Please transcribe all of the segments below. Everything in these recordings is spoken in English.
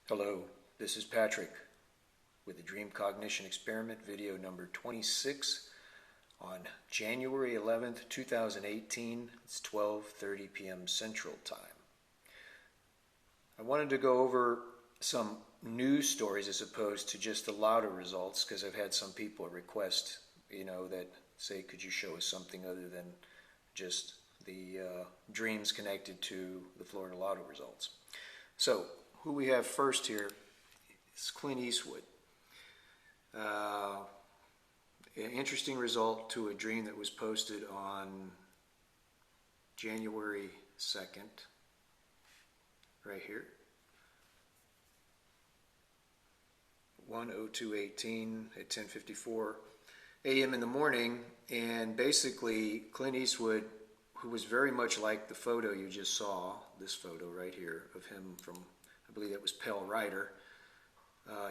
Hello, this is Patrick with the Dream Cognition Experiment video number 26 on January 11th, 2018. It's 12:30 p.m. Central Time. I wanted to go over some news stories as opposed to just the Lotto results because I've had some people request, that say, could you show us something other than just the dreams connected to the Florida Lotto results. So, who we have first here is Clint Eastwood. An interesting result to a dream that was posted on January 2nd, right here. 1:02:18 at 10:54 a.m. in the morning, and basically Clint Eastwood, who was very much like the photo you just saw, this photo right here of him from, I believe that was Pale Rider.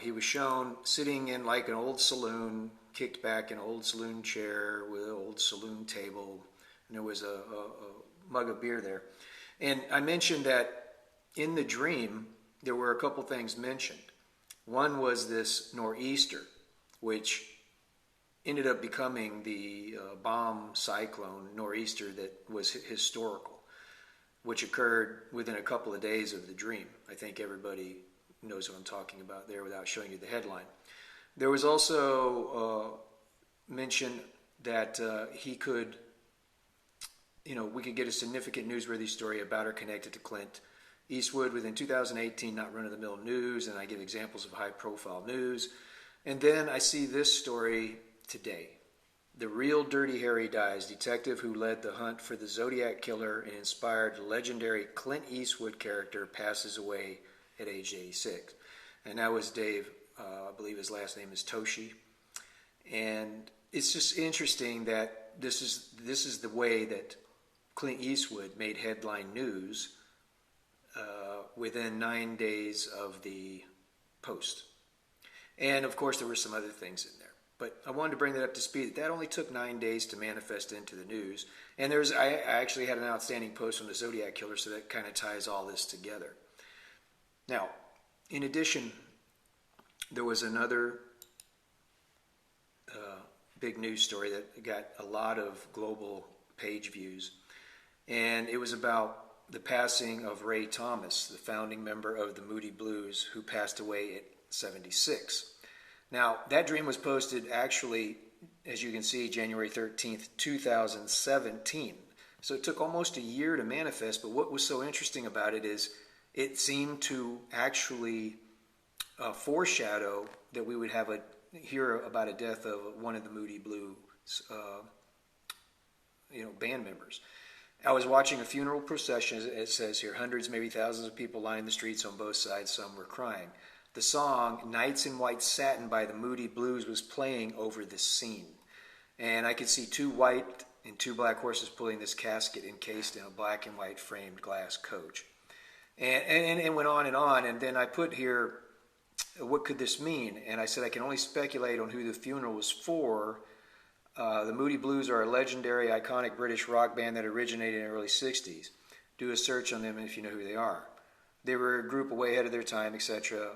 He was shown sitting in like an old saloon, kicked back in an old saloon chair with an old saloon table, and there was a mug of beer there. And I mentioned that in the dream, there were a couple things mentioned. One was this nor'easter, which ended up becoming the bomb cyclone nor'easter that was historical, which occurred within a couple of days of the dream. I think everybody knows what I'm talking about there without showing you the headline. There was also mention that he could, we could get a significant newsworthy story about or connected to Clint Eastwood within 2018, not run-of-the-mill news, and I give examples of high-profile news. And then I see this story today. The real Dirty Harry dies. Detective who led the hunt for the Zodiac killer and inspired the legendary Clint Eastwood character passes away at age 86. And that was Dave, I believe his last name is Toshi. And it's just interesting that this is the way that Clint Eastwood made headline news within 9 days of the post. And of course there were some other things in there. But I wanted to bring that up to speed. That only took 9 days to manifest into the news. And I actually had an outstanding post on the Zodiac killer, so that kind of ties all this together. Now, in addition, there was another big news story that got a lot of global page views. And it was about the passing of Ray Thomas, the founding member of the Moody Blues, who passed away at 76. Now, that dream was posted actually, as you can see, January 13th, 2017. So it took almost a year to manifest, but what was so interesting about it is it seemed to actually foreshadow that we would hear about a death of one of the Moody Blues, band members. I was watching a funeral procession, it says here, hundreds, maybe thousands of people lined the streets on both sides, some were crying. The song, Nights in White Satin by the Moody Blues, was playing over this scene. And I could see 2 white and 2 black horses pulling this casket encased in a black and white framed glass coach. And it went on, and then I put here, what could this mean? And I said I can only speculate on who the funeral was for. The Moody Blues are a legendary, iconic British rock band that originated in the early 60s. Do a search on them if you know who they are. They were a group way ahead of their time, etc.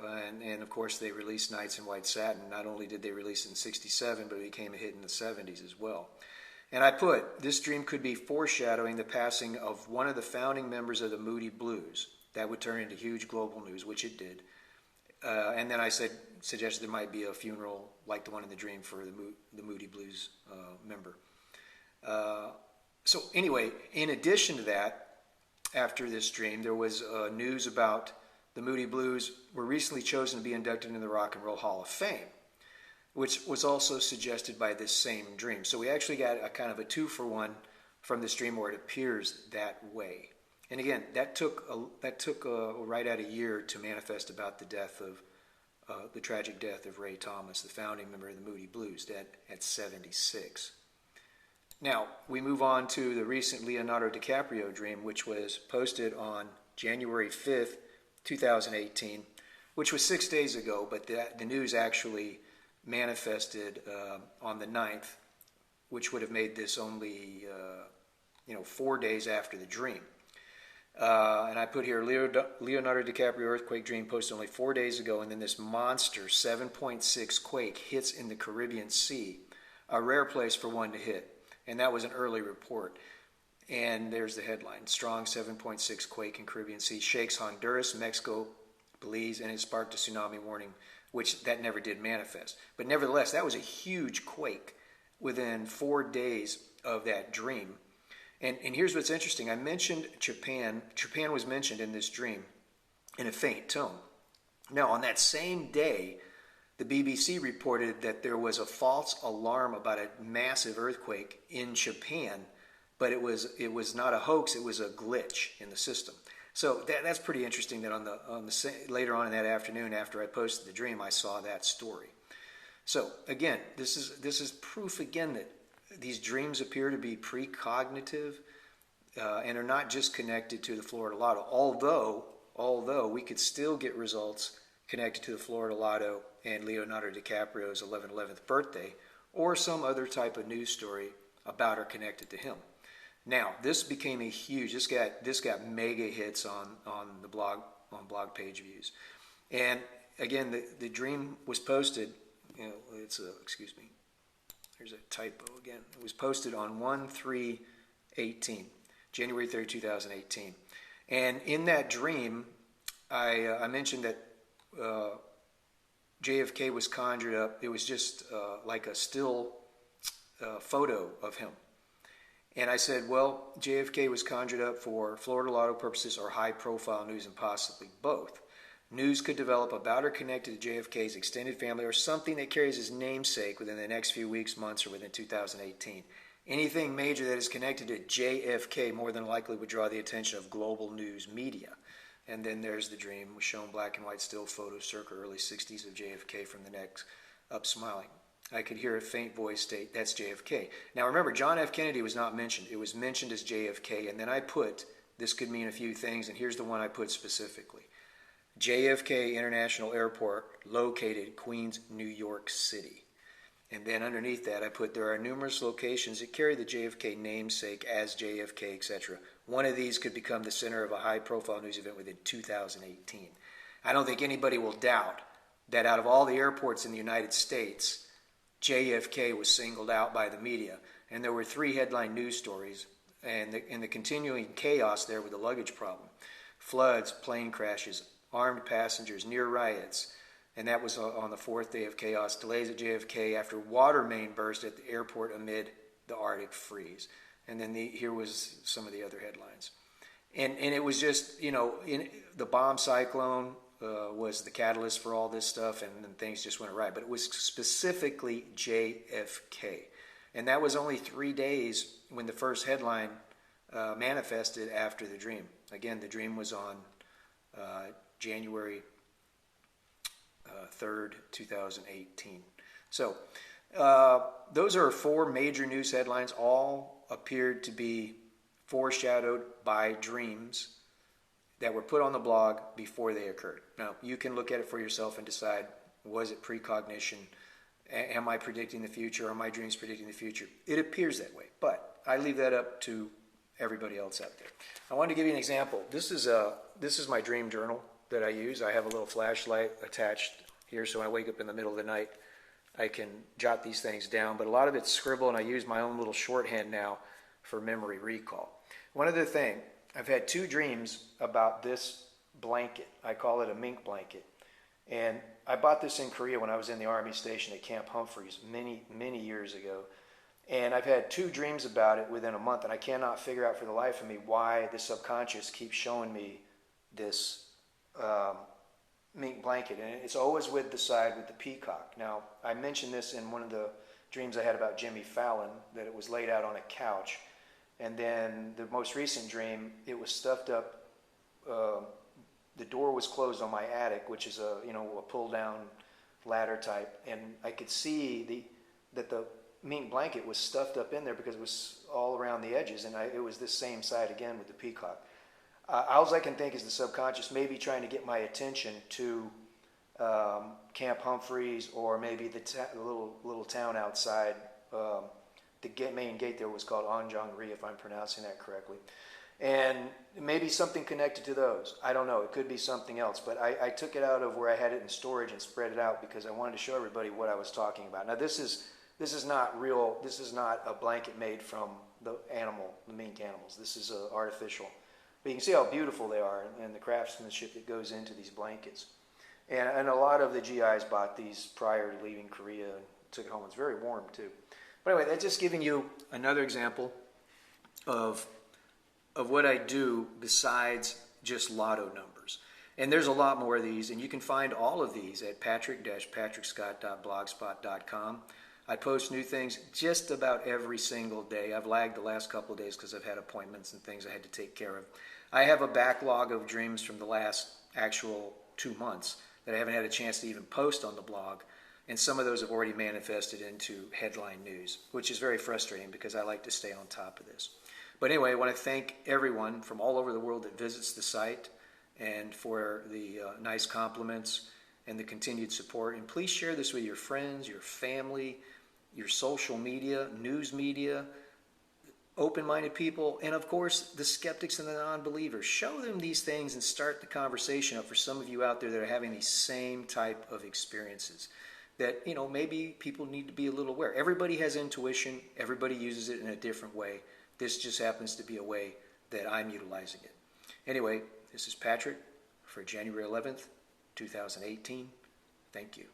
And of course, they released Nights in White Satin. Not only did they release it in 67, but it became a hit in the 70s as well. And I put, this dream could be foreshadowing the passing of one of the founding members of the Moody Blues. That would turn into huge global news, which it did. And then I suggested there might be a funeral like the one in the dream for the Moody Blues member. So anyway, in addition to that, after this dream, there was news about the Moody Blues were recently chosen to be inducted into the Rock and Roll Hall of Fame, which was also suggested by this same dream. So we actually got a kind of a 2-for-1 from this dream where it appears that way. And again, that took right at a year to manifest about the death of the tragic death of Ray Thomas, the founding member of the Moody Blues, dead at 76. Now, we move on to the recent Leonardo DiCaprio dream, which was posted on January 5th, 2018, which was 6 days ago, but the news actually manifested on the 9th, which would have made this only 4 days after the dream. And I put here Leonardo DiCaprio earthquake dream posted only 4 days ago, and then this monster 7.6 quake hits in the Caribbean Sea, a rare place for one to hit. And that was an early report. And there's the headline: strong 7.6 quake in Caribbean Sea shakes Honduras, Mexico, Belize, and it sparked a tsunami warning, which that never did manifest. But nevertheless, that was a huge quake within 4 days of that dream. And here's what's interesting. I mentioned Japan. Japan was mentioned in this dream in a faint tone. Now, on that same day, the BBC reported that there was a false alarm about a massive earthquake in Japan, but it was not a hoax. It was a glitch in the system. So that's pretty interesting. That later on in that afternoon, after I posted the dream, I saw that story. So again, this is proof again that these dreams appear to be precognitive and are not just connected to the Florida Lotto. Although we could still get results connected to the Florida Lotto and Leonardo DiCaprio's 11/11th birthday, or some other type of news story about or connected to him. Now, this became a huge. This got mega hits on the blog, on blog page views, and again, the dream was posted. Excuse me. There's a typo again. It was posted on 1/3/18, January 3rd, 2018. And in that dream, I mentioned that JFK was conjured up. It was just like a still photo of him. And I said, well, JFK was conjured up for Florida Lotto purposes or high-profile news, and possibly both. News could develop about or connected to JFK's extended family or something that carries his namesake within the next few weeks, months, or within 2018. Anything major that is connected to JFK more than likely would draw the attention of global news media. And then there's the dream, was shown black and white still photos circa early 60s of JFK from the neck up smiling. I could hear a faint voice state, that's JFK. Now remember, John F. Kennedy was not mentioned. It was mentioned as JFK, and then I put, this could mean a few things, and here's the one I put specifically. JFK International Airport, located Queens, New York City. And then underneath that, I put there are numerous locations that carry the JFK namesake as JFK, etc. One of these could become the center of a high-profile news event within 2018. I don't think anybody will doubt that out of all the airports in the United States, JFK was singled out by the media. And there were 3 headline news stories, and the continuing chaos there with the luggage problem. Floods, plane crashes, armed passengers, near riots, and that was on the 4th day of chaos. Delays at JFK after water main burst at the airport amid the Arctic freeze. And then here was some of the other headlines. And it was just, the bomb cyclone was the catalyst for all this stuff, and then things just went awry. But it was specifically JFK. And that was only 3 days when the first headline manifested after the dream. Again, the dream was on January 3rd, 2018. So those are 4 major news headlines, all appeared to be foreshadowed by dreams that were put on the blog before they occurred. Now, you can look at it for yourself and decide, was it precognition? Am I predicting the future? Are my dreams predicting the future? It appears that way, but I leave that up to everybody else out there. I wanted to give you an example. This is my dream journal that I use. I have a little flashlight attached here, so when I wake up in the middle of the night, I can jot these things down. But a lot of it's scribble, and I use my own little shorthand now for memory recall. One other thing, I've had 2 dreams about this blanket. I call it a mink blanket. And I bought this in Korea when I was in the Army station at Camp Humphreys many, many years ago. And I've had 2 dreams about it within a month, and I cannot figure out for the life of me why the subconscious keeps showing me this mink blanket. And it's always with the side with the peacock. Now, I mentioned this in one of the dreams I had about Jimmy Fallon, that it was laid out on a couch. And then the most recent dream, it was stuffed up. The door was closed on my attic, which is a pull-down ladder type, and I could see that the mink blanket was stuffed up in there because it was all around the edges, and it was this same side again with the peacock. All I can think is the subconscious maybe trying to get my attention to Camp Humphreys, or maybe the little town outside. The main gate there was called Anjongri, if I'm pronouncing that correctly. And maybe something connected to those. I don't know. It could be something else. But I took it out of where I had it in storage and spread it out because I wanted to show everybody what I was talking about. Now this is not real. This is not a blanket made from the mink animals. This is artificial. But you can see how beautiful they are and the craftsmanship that goes into these blankets. And a lot of the GIs bought these prior to leaving Korea and took it home. It's very warm too. But anyway, that's just giving you another example of what I do besides just lotto numbers. And there's a lot more of these, and you can find all of these at patrick-patrickscott.blogspot.com. I post new things just about every single day. I've lagged the last couple of days because I've had appointments and things I had to take care of. I have a backlog of dreams from the last actual 2 months that I haven't had a chance to even post on the blog, and some of those have already manifested into headline news, which is very frustrating because I like to stay on top of this. But anyway, I want to thank everyone from all over the world that visits the site and for the nice compliments and the continued support. And please share this with your friends, your family, your social media, news media, open-minded people, and of course the skeptics and the non-believers. Show them these things and start the conversation up for some of you out there that are having these same type of experiences. That, maybe people need to be a little aware. Everybody has intuition. Everybody uses it in a different way. This just happens to be a way that I'm utilizing it. Anyway, this is Patrick for January 11th, 2018. Thank you.